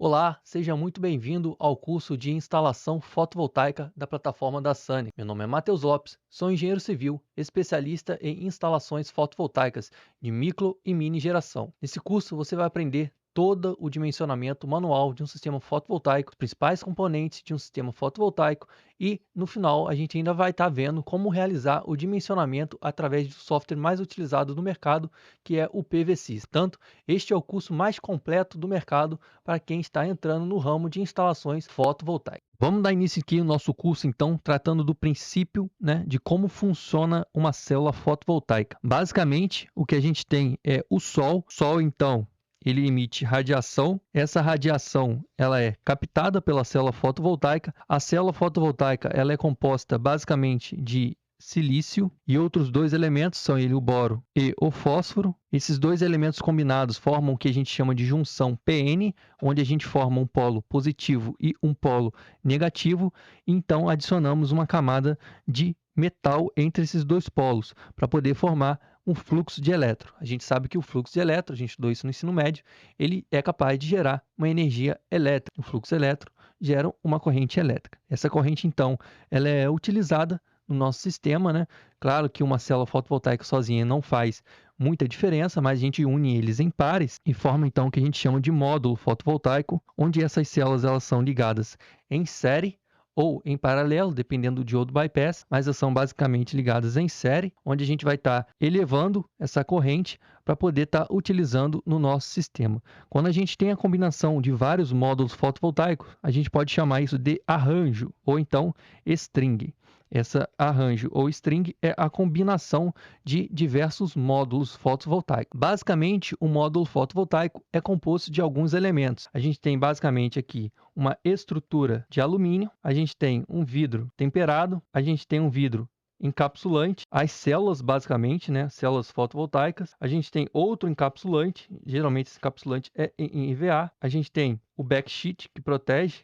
Olá, seja muito bem-vindo ao curso de instalação fotovoltaica da plataforma da Sunny. Meu nome é Matheus Lopes, sou engenheiro civil, especialista em instalações fotovoltaicas de micro e mini geração. Nesse curso você vai aprender todo o dimensionamento manual de um sistema fotovoltaico, os principais componentes de um sistema fotovoltaico e, no final, a gente ainda vai estar vendo como realizar o dimensionamento através do software mais utilizado no mercado, que é o PVSys. Portanto, este é o curso mais completo do mercado para quem está entrando no ramo de instalações fotovoltaicas. Vamos dar início aqui no nosso curso, então, tratando do princípio, de como funciona uma célula fotovoltaica. Basicamente, o que a gente tem é o Sol. Sol, então, ele emite radiação. Essa radiação ela é captada pela célula fotovoltaica. A célula fotovoltaica ela é composta basicamente de silício e outros dois elementos são ele, o boro e o fósforo. Esses dois elementos combinados formam o que a gente chama de junção PN, onde a gente forma um polo positivo e um polo negativo. Então, adicionamos uma camada de metal entre esses dois polos para poder formar um fluxo de elétron. A gente sabe que o fluxo de elétron, a gente estudou isso no ensino médio, ele é capaz de gerar uma energia elétrica. O fluxo elétrico gera uma corrente elétrica. Essa corrente, então, ela é utilizada no nosso sistema, Claro que uma célula fotovoltaica sozinha não faz muita diferença, mas a gente une eles em pares e forma então o que a gente chama de módulo fotovoltaico, onde essas células elas são ligadas em série ou em paralelo, dependendo do diodo bypass, mas elas são basicamente ligadas em série, onde a gente vai estar elevando essa corrente para poder estar utilizando no nosso sistema. Quando a gente tem a combinação de vários módulos fotovoltaicos, a gente pode chamar isso de arranjo ou então string. Essa arranjo ou string é a combinação de diversos módulos fotovoltaicos. Basicamente, o módulo fotovoltaico é composto de alguns elementos. A gente tem basicamente aqui uma estrutura de alumínio, a gente tem um vidro temperado, a gente tem um vidro encapsulante, as células basicamente, células fotovoltaicas, a gente tem outro encapsulante, geralmente esse encapsulante é em EVA, a gente tem o backsheet que protege,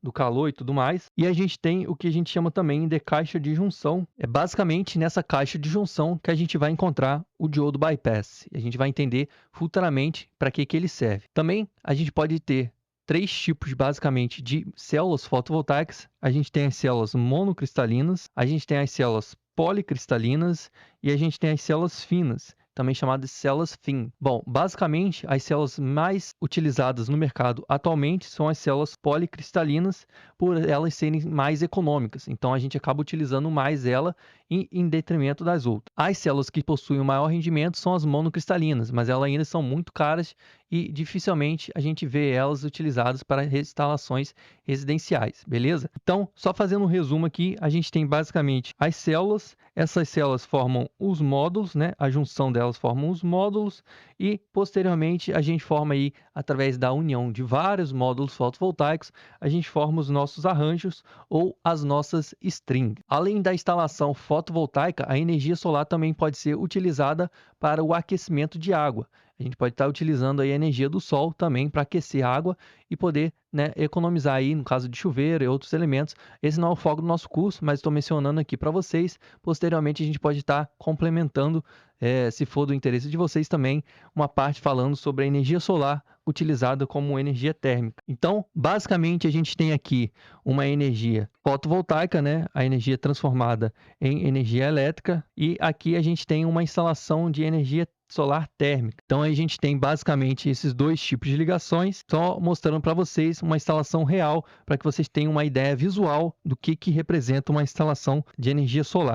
do calor e tudo mais. E a gente tem o que a gente chama também de caixa de junção. É basicamente nessa caixa de junção que a gente vai encontrar o diodo bypass. A gente vai entender futuramente para que ele serve. Também a gente pode ter três tipos basicamente de células fotovoltaicas. A gente tem as células monocristalinas, a gente tem as células policristalinas e a gente tem as células finas, também chamadas de células FIM. Bom, basicamente, as células mais utilizadas no mercado atualmente são as células policristalinas, por elas serem mais econômicas. Então, a gente acaba utilizando mais ela em detrimento das outras. As células que possuem o maior rendimento são as monocristalinas, mas elas ainda são muito caras e dificilmente a gente vê elas utilizadas para instalações residenciais, beleza? Então, só fazendo um resumo aqui, a gente tem basicamente as células. Essas células formam os módulos, A junção delas forma os módulos e, posteriormente, a gente forma aí, através da união de vários módulos fotovoltaicos, a gente forma os nossos arranjos ou as nossas strings. Além da instalação fotovoltaica, a energia solar também pode ser utilizada para o aquecimento de água. A gente pode estar utilizando aí a energia do sol também para aquecer a água e poder economizar aí, no caso de chuveiro e outros elementos. Esse não é o foco do nosso curso, mas estou mencionando aqui para vocês. Posteriormente, a gente pode estar complementando, se for do interesse de vocês também, uma parte falando sobre a energia solar utilizada como energia térmica. Então, basicamente, a gente tem aqui uma energia fotovoltaica, a energia transformada em energia elétrica, e aqui a gente tem uma instalação de energia solar térmica. Então, a gente tem basicamente esses dois tipos de ligações, só mostrando para vocês uma instalação real, para que vocês tenham uma ideia visual do que representa uma instalação de energia solar.